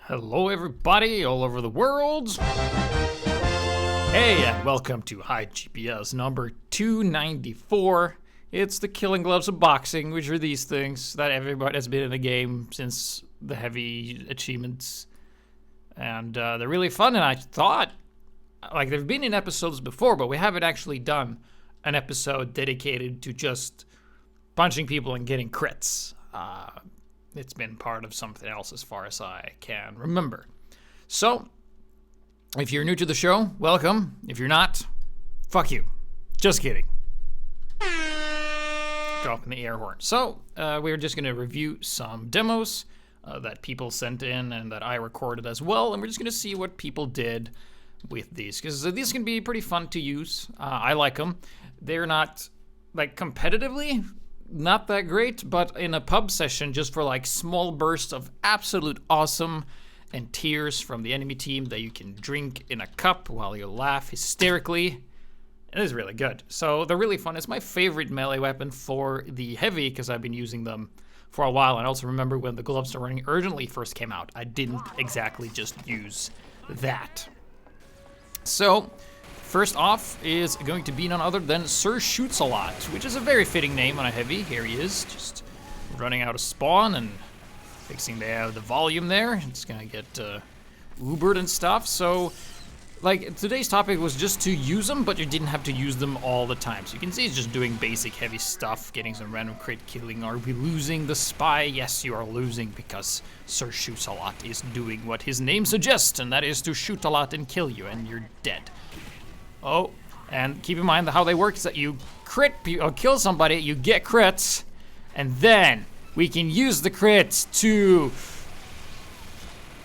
Hello everybody all over the world. Hey, and welcome to HiGPS number 294. It's the killing gloves of boxing, which are these things that everybody has been in the game since the heavy achievements. And they're really fun, and I thought, like, they've been in episodes before, but we haven't actually done an episode dedicated to just punching people and getting crits. It's been part of something else as far as I can remember. So, if you're new to the show, welcome. If you're not, fuck you. Just kidding. Dropping the air horn. So, we're just going to review some demos that people sent in and that I recorded as well. And we're just going to see what people did with these. Because these can be pretty fun to use. I like them. They're not, like, competitively not that great, but in a pub session, just for like small bursts of absolute awesome and tears from the enemy team that you can drink in a cup while you laugh hysterically, it is really good. So they're really fun. It's my favorite melee weapon for the heavy because I've been using them for a while. And I also remember when the gloves are running urgently first came out, I didn't exactly just use that. So first off is going to be none other than Sir Shoots a Lot, which is a very fitting name on a heavy. Here he is, just running out of spawn and fixing the volume there. It's gonna get Ubered and stuff. So, like, today's topic was just to use them, but you didn't have to use them all the time. So you can see he's just doing basic heavy stuff, getting some random crit killing. Are we losing the spy? Yes, you are losing because Sir Shoots a Lot is doing what his name suggests, and that is to shoot a lot and kill you, and you're dead. Oh, and keep in mind that how they work is that you kill somebody, you get crits, and then we can use the crits to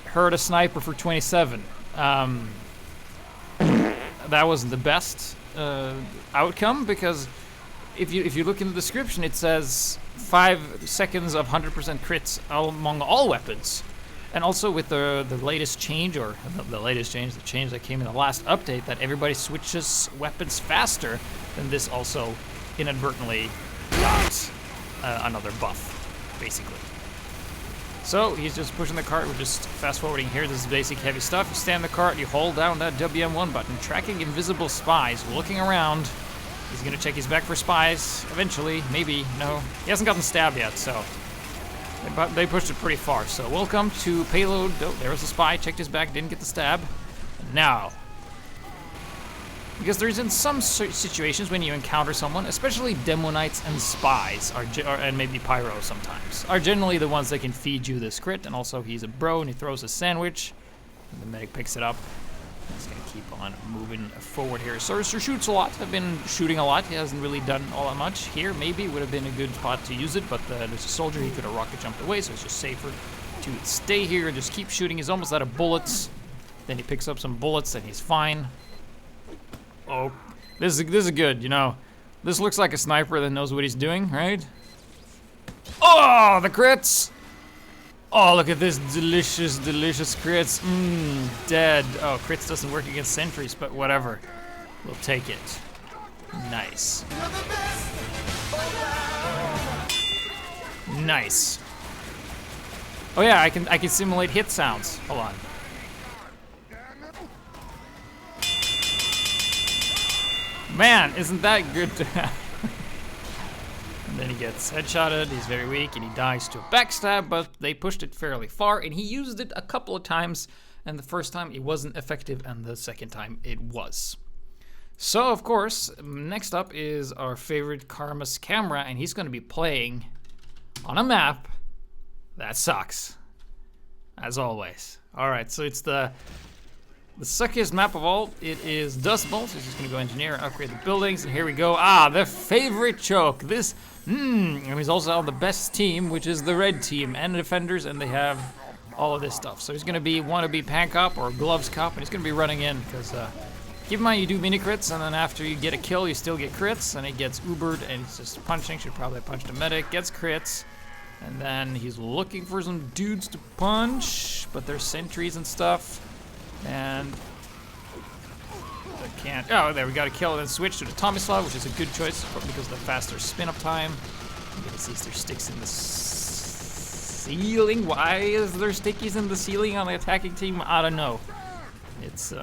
hurt a sniper for 27. That wasn't the best outcome because if you look in the description, it says 5 seconds of 100% crits among all weapons. And also with the latest change, or the change that came in the last update, that everybody switches weapons faster, then this also inadvertently got another buff, basically. So he's just pushing the cart. We're just fast forwarding here. This is basic heavy stuff. You stand in the cart, you hold down that WM1 button, tracking invisible spies, looking around. He's gonna check his back for spies eventually, maybe. No, he hasn't gotten stabbed yet, so they pushed it pretty far. So welcome to payload. Oh, there was a spy, checked his back, didn't get the stab. Now, because there's in some situations when you encounter someone, especially Demonites and spies, and maybe Pyro sometimes, are generally the ones that can feed you this crit. And also he's a bro and he throws a sandwich, and the medic picks it up. He's gonna keep on moving forward here. Sir Shoots a Lot. I've been shooting a lot. He hasn't really done all that much. Here, maybe would have been a good spot to use it, but there's a soldier. He could have rocket jumped away, so it's just safer to stay here and just keep shooting. He's almost out of bullets. Then he picks up some bullets and he's fine. Oh, this is good, you know. This looks like a sniper that knows what he's doing, right? Oh, the crits! Oh, look at this delicious, delicious crits. Dead. Oh, crits doesn't work against sentries, but whatever. We'll take it. Nice. Nice. Oh yeah, I can simulate hit sounds. Hold on. Man, isn't that good to have? And then he gets headshotted, he's very weak, and he dies to a backstab, but they pushed it fairly far, and he used it a couple of times, and the first time it wasn't effective, and the second time it was. So, of course, next up is our favorite Karma's camera, and he's gonna be playing on a map that sucks, as always. All right, so it's the suckiest map of all. It is Dust Bowl, so he's just gonna go engineer and upgrade the buildings, and here we go. Ah, the favorite choke. This, and he's also on the best team, which is the red team, and the defenders, and they have all of this stuff. So he's gonna want to be Pan Cop or Gloves Cop, and he's gonna be running in, because keep in mind you do mini crits, and then after you get a kill, you still get crits, and he gets Ubered, and he's just punching. Should probably have punched a medic, gets crits, and then he's looking for some dudes to punch, but there's sentries and stuff. And I can't. Oh, there we got a kill and then switch to the Tomislav, which is a good choice because of the faster spin up time. You can see their sticks in the ceiling. Why is there stickies in the ceiling on the attacking team? I don't know. It's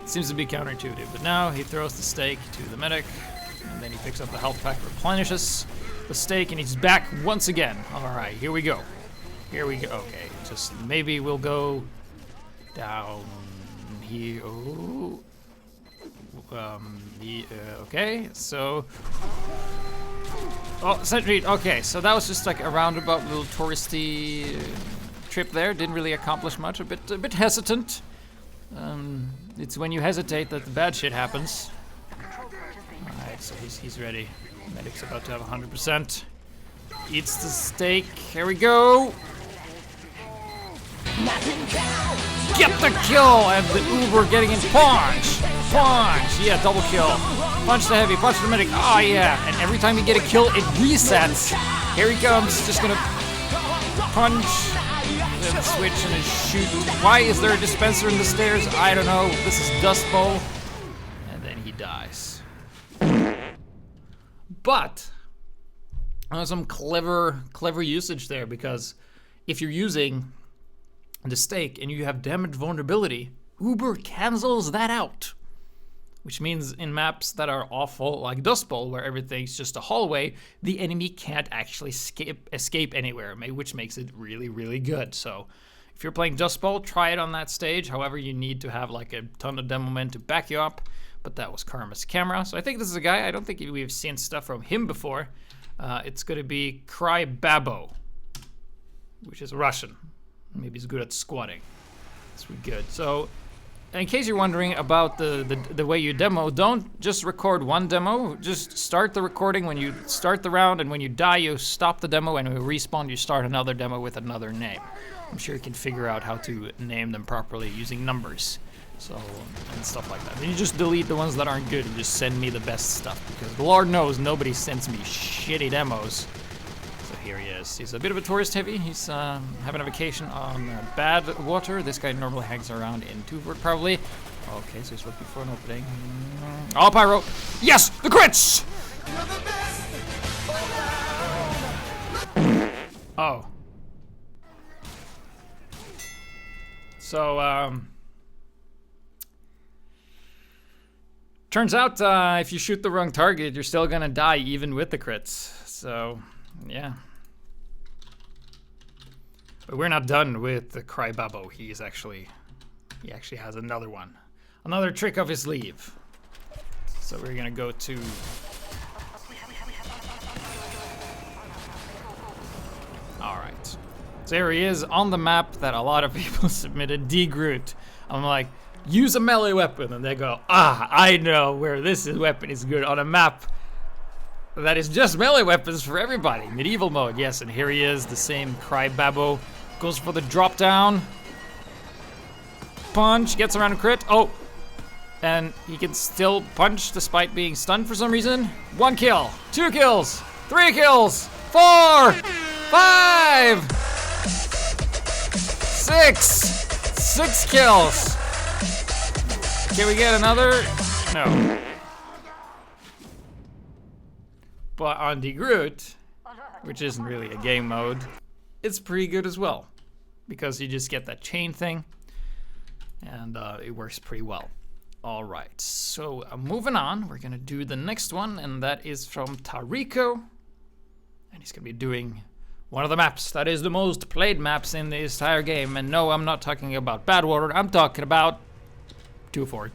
seems to be counterintuitive. But now he throws the stake to the medic, and then he picks up the health pack, replenishes the stake, and he's back once again. All right, here we go. Here we go. Okay, just maybe we'll go down here. Oh. Okay, so. Oh, sentry. Okay, so that was just like a roundabout little touristy trip there. Didn't really accomplish much. A bit hesitant. It's when you hesitate that the bad shit happens. Alright, so he's ready. Medic's about to have 100%. Eats the steak. Here we go. Get the kill! And the Uber getting in punch! Punch! Yeah, double kill. Punch the heavy, punch the medic. Oh yeah! And every time you get a kill, it resets. Here he comes, just gonna punch, then switch and then shoot. Why is there a dispenser in the stairs? I don't know. This is Dust Bowl. And then he dies. But some clever usage there, because if you're using the stake and you have damage vulnerability, Uber cancels that out. Which means in maps that are awful, like Dust Bowl, where everything's just a hallway, the enemy can't actually escape anywhere, which makes it really, really good. So if you're playing Dust Bowl, try it on that stage. However, you need to have like a ton of demo men to back you up. But that was Karma's camera. So I think this is a guy, I don't think we've seen stuff from him before. It's going to be Cry Babo, which is Russian. Maybe he's good at squatting. That's really good. So in case you're wondering about the way you demo, don't just record one demo. Just start the recording when you start the round, and when you die, you stop the demo, and when you respawn, you start another demo with another name. I'm sure you can figure out how to name them properly using numbers. So, and stuff like that. And you just delete the ones that aren't good and just send me the best stuff, because Lord knows nobody sends me shitty demos. So here he is. He's a bit of a tourist heavy. He's having a vacation on bad water. This guy normally hangs around in Tuvort probably. Okay, so he's looking for an opening. Oh, pyro! Yes! The crits! Oh. So, turns out if you shoot the wrong target, you're still gonna die even with the crits. So, yeah. But we're not done with the Cry Babo. He actually has another one. Another trick up his sleeve. So we're gonna go to... Alright. So here he is on the map that a lot of people submitted, D-Groot. I'm like, use a melee weapon, and they go, I know where this weapon is good on a map that is just melee weapons for everybody. Medieval mode, yes, and here he is, the same Cry Babo. Goes for the drop down. Punch, gets around a crit. Oh, and he can still punch despite being stunned for some reason. 1 kill, 2 kills, 3 kills, 4, 5, 6 kills. Can we get another? No. But on D-Groot, which isn't really a game mode, it's pretty good as well, because you just get that chain thing, and it works pretty well. All right, so moving on, we're gonna do the next one, and that is from Tariko, and he's gonna be doing one of the maps that is the most played maps in the entire game. And no, I'm not talking about Badwater, I'm talking about 2-4.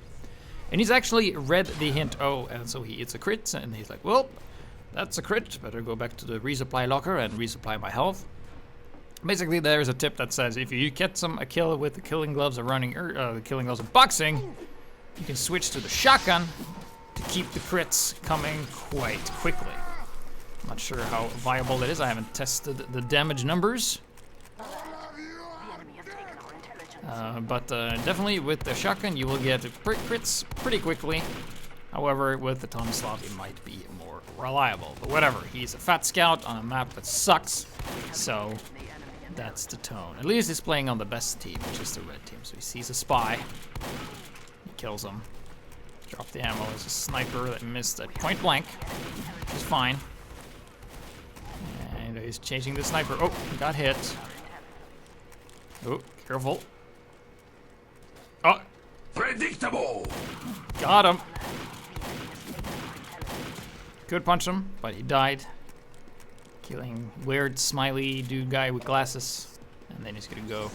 And he's actually read the hint, oh, and so it's a crit, and he's like, well, that's a crit, better go back to the resupply locker and resupply my health. Basically, there's a tip that says if you get a kill with the killing gloves of running, the killing gloves of boxing, you can switch to the shotgun to keep the crits coming quite quickly. I'm not sure how viable it is. I haven't tested the damage numbers. But definitely with the shotgun, you will get crits pretty quickly. However, with the Tomislav, it might be more reliable. But whatever, he's a fat scout on a map that sucks, so that's the tone. At least he's playing on the best team, which is the red team. So he sees a spy, he kills him. Drop the ammo. There's a sniper that missed at point blank, which is fine. And And he's chasing the sniper. Oh, got hit. Oh, careful. Oh! Predictable! Got him! Could punch him, but he died. Killing weird, smiley dude guy with glasses. And then he's gonna go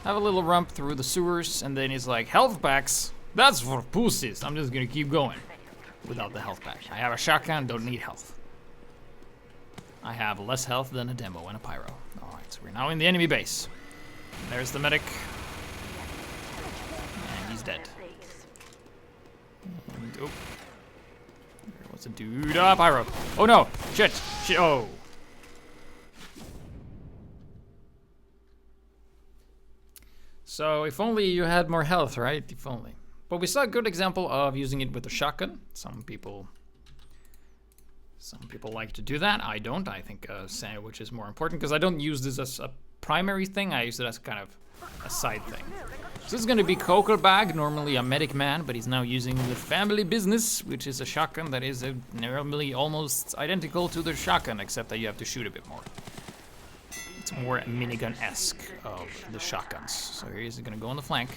have a little rump through the sewers, and then he's like, health packs? That's for pussies. I'm just gonna keep going without the health pack. I have a shotgun, don't need health. I have less health than a demo and a pyro. Alright, so we're now in the enemy base. There's the medic. And he's dead. And, oh. There was a dude. Ah, pyro. Oh no! Shit! Shit! Oh! So, if only you had more health, right? If only. But we saw a good example of using it with a shotgun. Some people like to do that. I don't. I think sandwich is more important because I don't use this as a primary thing. I use it as kind of a side thing. So this is going to be Coker Bag, normally a medic man, but he's now using the family business, which is a shotgun that is normally almost identical to the shotgun, except that you have to shoot a bit more. It's more minigun-esque of the shotguns. So here he's going to go on the flank.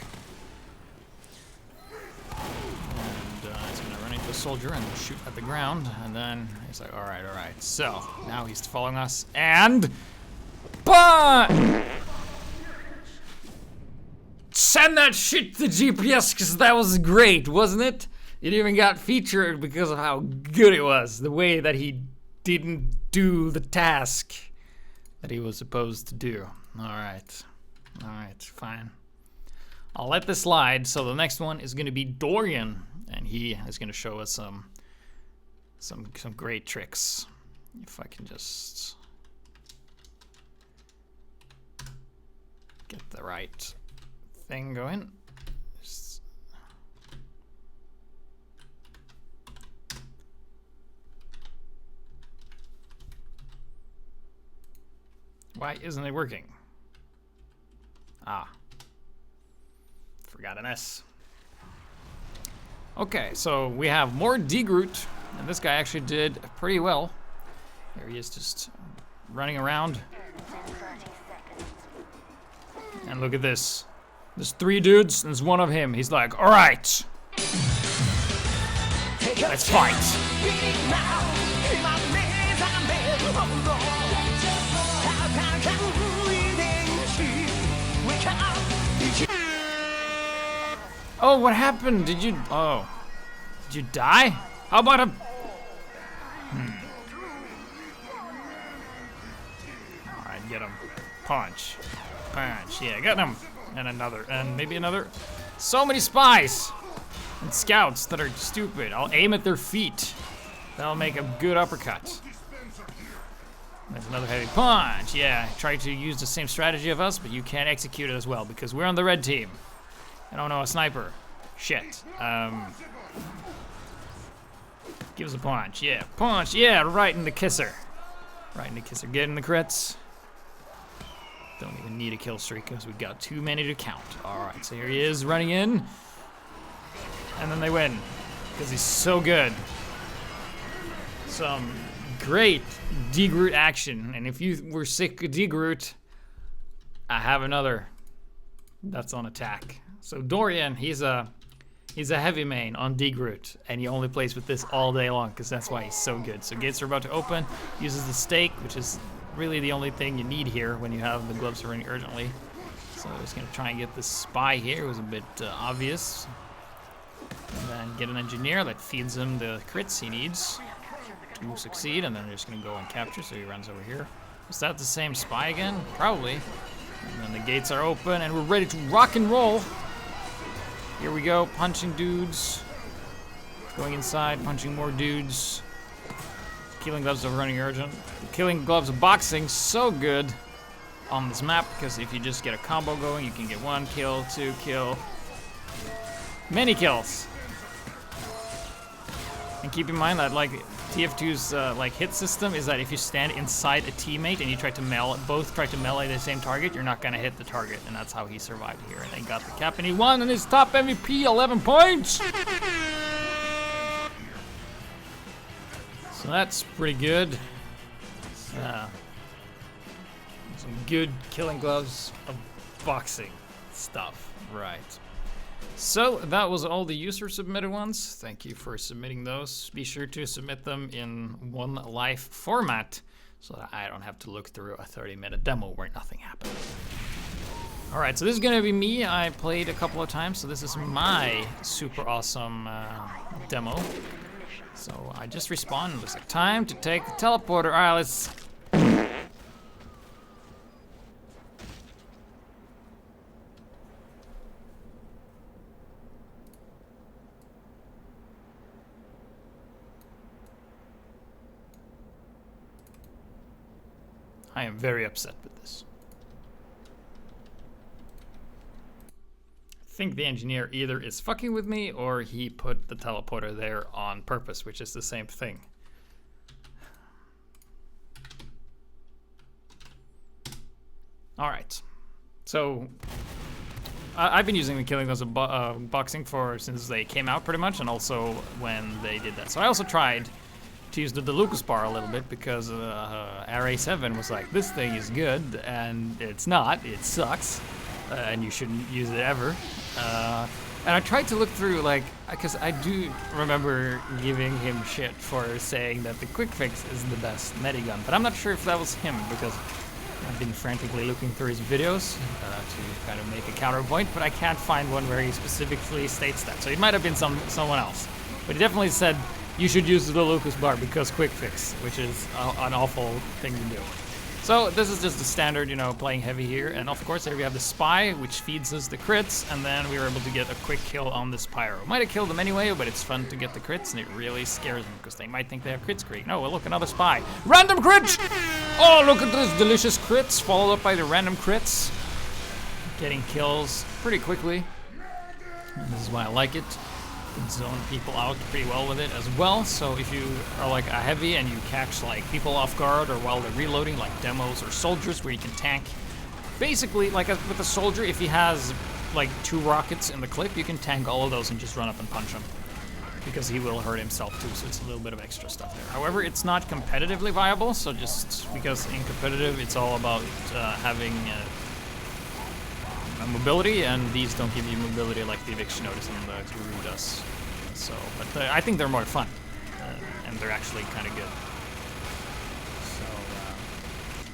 And he's going to run into a soldier and shoot at the ground. And then he's like, alright. So, now he's following us. And... BAM! Send that shit to GPS, because that was great, wasn't it? It even got featured because of how good it was. The way that he didn't do the task that he was supposed to do. Alright, fine. I'll let this slide. So the next one is going to be Dorian, and he is going to show us some great tricks. If I can just get the right thing going. Why isn't it working? Ah. Forgot an S. Okay, so we have more D-Groot, and this guy actually did pretty well. There he is, just running around. And look at this. There's 3 dudes, and there's one of him. He's like, alright! Let's fight! Oh, what happened? Did you die? How about a... Alright, get him. Punch. Yeah, get him. And another, and maybe another. So many spies and scouts that are stupid. I'll aim at their feet. That'll make a good uppercut. There's another heavy punch. Yeah, try to use the same strategy of us, but you can't execute it as well because we're on the red team. I don't know a sniper. Shit. Give us a punch. Yeah, punch. Yeah, right in the kisser. Right in the kisser. Getting the crits. Don't even need a kill streak because we've got too many to count. Alright, so here he is running in. And then they win. Because he's so good. Some great D-Groot action. And if you were sick of D-Groot, I have another that's on attack. So Dorian, he's a heavy main on D-Groot. And he only plays with this all day long because that's why he's so good. So gates are about to open. Uses the stake, which is really the only thing you need here when you have the gloves running urgently. So I was going to try and get this spy here. It was a bit obvious. And then get an engineer that feeds him the crits he needs to succeed. And then they're just going to go and capture. So he runs over here. Is that the same spy again? Probably. And then the gates are open and we're ready to rock and roll. Here we go. Punching dudes. Going inside. Punching more dudes. Killing gloves of running urgent. Killing gloves of boxing, so good on this map because if you just get a combo going, you can get 1 kill, 2 kill, many kills. And keep in mind that like TF2's like hit system is that if you stand inside a teammate and you try to both try to melee the same target, you're not gonna hit the target, and that's how he survived here. And they got the cap, and he won, and his top MVP, 11 points. So that's pretty good. Some good killing gloves of boxing stuff. Right. So that was all the user submitted ones. Thank you for submitting those. Be sure to submit them in one life format so that I don't have to look through a 30-minute demo where nothing happened. All right, so this is gonna be me. I played a couple of times, so this is my super awesome demo. So I just respawned. It's like time to take the teleporter. All right, let's. I am very upset with this. I think the engineer either is fucking with me or he put the teleporter there on purpose, which is the same thing. All right, so I've been using the killing gloves of boxing since they came out pretty much, and also when they did that. So I also tried to use the DeLucas bar a little bit because RA7 was like, this thing is good, and it's not, it sucks, and you shouldn't use it ever. And I tried to look through, like, because I do remember giving him shit for saying that the quick fix is the best medigun, but I'm not sure if that was him because I've been frantically looking through his videos to kind of make a counterpoint, but I can't find one where he specifically states that. So it might have been someone else, but he definitely said you should use the Lucas bar because quick fix, which is an awful thing to do. So this is just the standard, you know, playing heavy here. And of course here we have the spy, which feeds us the crits, and then we were able to get a quick kill on this pyro. Might have killed them anyway, but it's fun to get the crits, and it really scares them because they might think they have crit streak. No, well, look, another spy. Random crit! Oh, look at those delicious crits, followed up by the random crits. Getting kills pretty quickly. And this is why I like it. Can zone people out pretty well with it as well. So if you are like a heavy and you catch like people off guard or while they're reloading, like demos or soldiers where you can tank, basically like with a soldier, if he has like 2 rockets in the clip, you can tank all of those and just run up and punch him because he will hurt himself too. So it's a little bit of extra stuff there. However, it's not competitively viable. So just because in competitive, it's all about having mobility, and these don't give you mobility like the eviction notice and the guru does. So, but I think they're more fun, and they're actually kind of good. So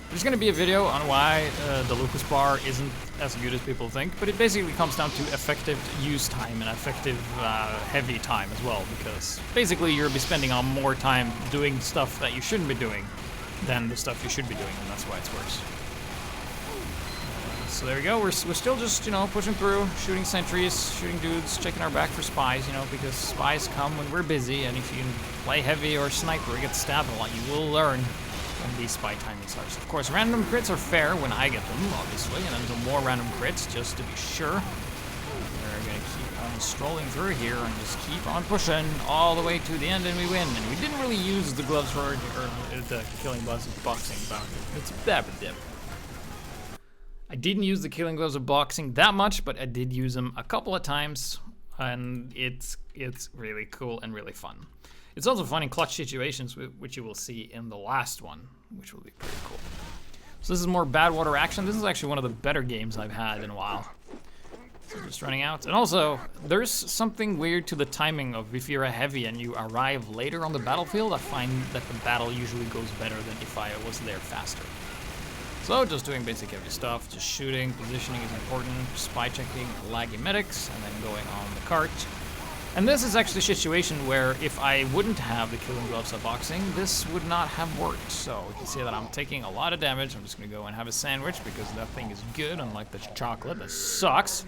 there's going to be a video on why the Lucas bar isn't as good as people think, but it basically comes down to effective use time and effective heavy time as well, because basically you'll be spending on more time doing stuff that you shouldn't be doing than the stuff you should be doing, and that's why it's worse. So there we go, we're still just, you know, pushing through, shooting sentries, shooting dudes, checking our back for spies, you know, because spies come when we're busy, and if you play heavy or sniper or get stabbed a lot, you will learn when these spy timings are. So of course, random crits are fair when I get them, obviously, and then some more random crits, just to be sure. We're gonna keep on strolling through here and just keep on pushing all the way to the end, and we win. And we didn't really use the gloves for the killing gloves of boxing, but it's that dip. I didn't use the killing gloves of boxing that much, but I did use them a couple of times, and it's really cool and really fun. It's also fun in clutch situations, which you will see in the last one, which will be pretty cool. So this is more bad water action. This is actually one of the better games I've had in a while. So just running out. And also, there's something weird to the timing of if you're a heavy and you arrive later on the battlefield, I find that the battle usually goes better than if I was there faster. So just doing basic heavy stuff, just shooting, positioning is important, spy checking, laggy medics, and then going on the cart. And this is actually a situation where if I wouldn't have the killing gloves of boxing, this would not have worked. So you can see that I'm taking a lot of damage. I'm just gonna go and have a sandwich because that thing is good, unlike the chocolate that sucks.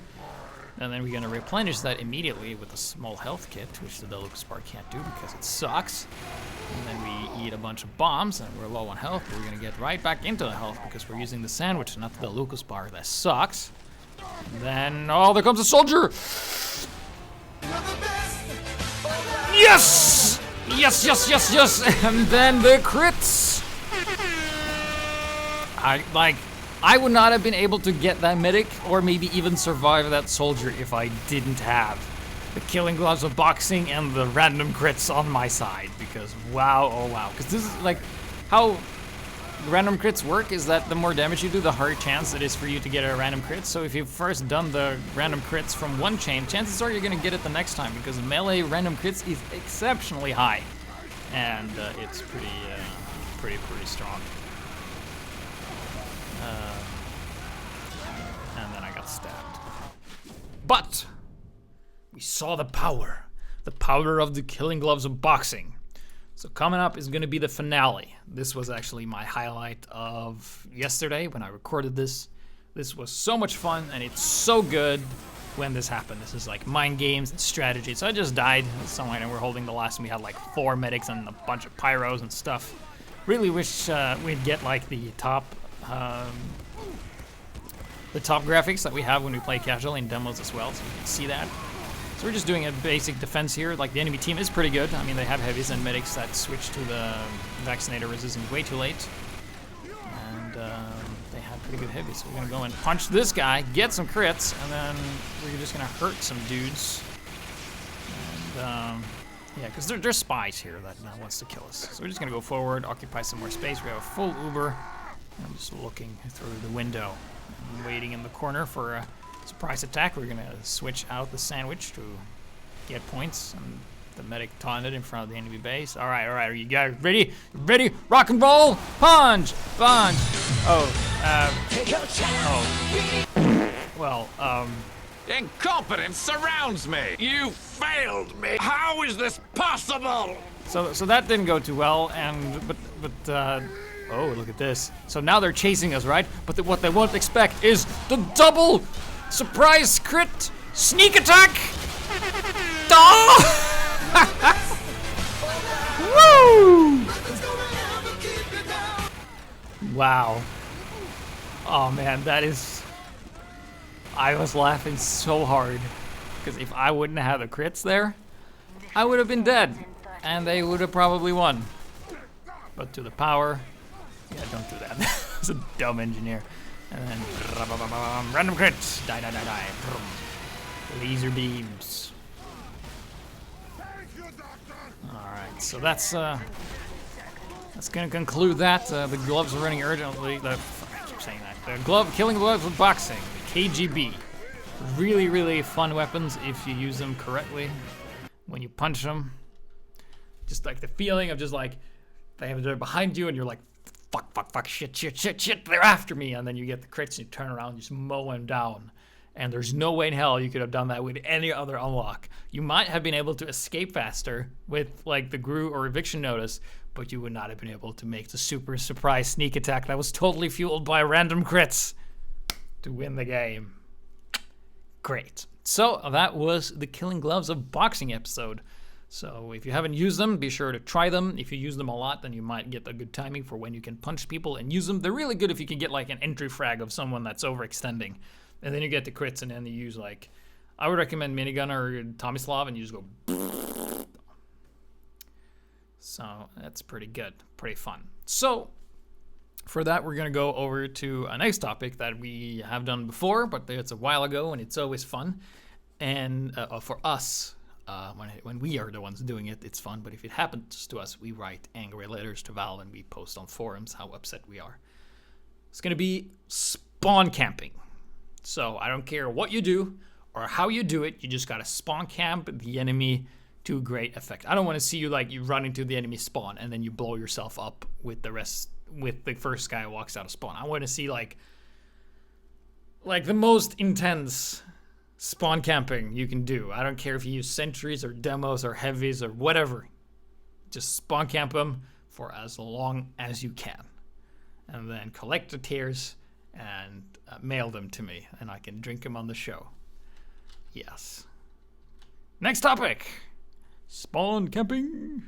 And then we're gonna replenish that immediately with a small health kit, which the Deluxe bar can't do because it sucks. And then we eat a bunch of bombs and we're low on health, but we're gonna get right back into the health because we're using the sandwich, not the Lucas bar. That sucks. And then, oh, there comes a soldier! Yes! Yes, yes, yes, yes! And then the crits! I would not have been able to get that medic or maybe even survive that soldier if I didn't have the killing gloves of boxing and the random crits on my side, because wow, oh wow. Because this is like how random crits work is that the more damage you do, the higher chance it is for you to get a random crit. So if you've first done the random crits from one chain, chances are you're gonna get it the next time, because melee random crits is exceptionally high, and it's pretty strong. And then I got stabbed. But we saw the power of the killing gloves of boxing. So coming up is gonna be the finale. This was actually my highlight of yesterday when I recorded this. This was so much fun, and it's so good when this happened. This is like mind games and strategy. So I just died somewhere, and we're holding the last one. We had like 4 medics and a bunch of pyros and stuff. Really wish we'd get like the top graphics that we have when we play casual in demos as well, so you can see that. So we're just doing a basic defense here. Like, the enemy team is pretty good. I mean, they have heavies and medics that switch to the vaccinator resistant way too late. And they have pretty good heavies. So we're gonna go and punch this guy, get some crits, and then we're just gonna hurt some dudes. And yeah, because they're spies here that wants to kill us. So we're just gonna go forward, occupy some more space. We have a full Uber. I'm just looking through the window and waiting in the corner for a surprise attack. We're gonna switch out the sandwich to get points, and the medic taunted in front of the enemy base. All right, are you guys ready? Ready? Rock and roll! Punch! Punch! Incompetence surrounds me. You failed me. How is this possible? So that didn't go too well, and oh, look at this. So now they're chasing us, right? But what they won't expect is the double surprise crit sneak attack. Oh! Woo! Wow. Oh man, that is... I was laughing so hard, because if I wouldn't have the crits there, I would have been dead, and they would have probably won. But to the power... Yeah, don't do that. It's a dumb engineer. And then random crits. Die. Laser beams. Alright, so that's gonna conclude that. The gloves are running urgently. I keep saying that. The killing gloves with boxing. The KGB. Really fun weapons if you use them correctly. When you punch them. Just like the feeling of just like they're behind you and you're like, fuck, shit, they're after me, and then you get the crits and you turn around and just mow them down. And there's no way in hell you could have done that with any other unlock. You might have been able to escape faster with like the GRU or eviction notice, but you would not have been able to make the super surprise sneak attack that was totally fueled by random crits to win the game. Great. So that was the Killing Gloves of Boxing episode. So if you haven't used them, be sure to try them. If you use them a lot, then you might get a good timing for when you can punch people and use them. They're really good if you can get like an entry frag of someone that's overextending. And then you get the crits, and then you use like, I would recommend Minigun or Tomislav, and you just go. So that's pretty good, pretty fun. So for that, we're gonna go over to a next topic that we have done before, but it's a while ago, and it's always fun. And for us, when we are the ones doing it, it's fun. But if it happens to us, we write angry letters to Valve and we post on forums how upset we are. It's gonna be spawn camping. So I don't care what you do or how you do it, you just gotta spawn camp the enemy to great effect. I don't want to see you run into the enemy spawn and then you blow yourself up with the first guy who walks out of spawn. I want to see like the most intense spawn camping you can do. I don't care if you use sentries or demos or heavies or whatever. Just spawn camp them for as long as you can. And then collect the tears and mail them to me, and I can drink them on the show. Yes. Next topic. Spawn camping.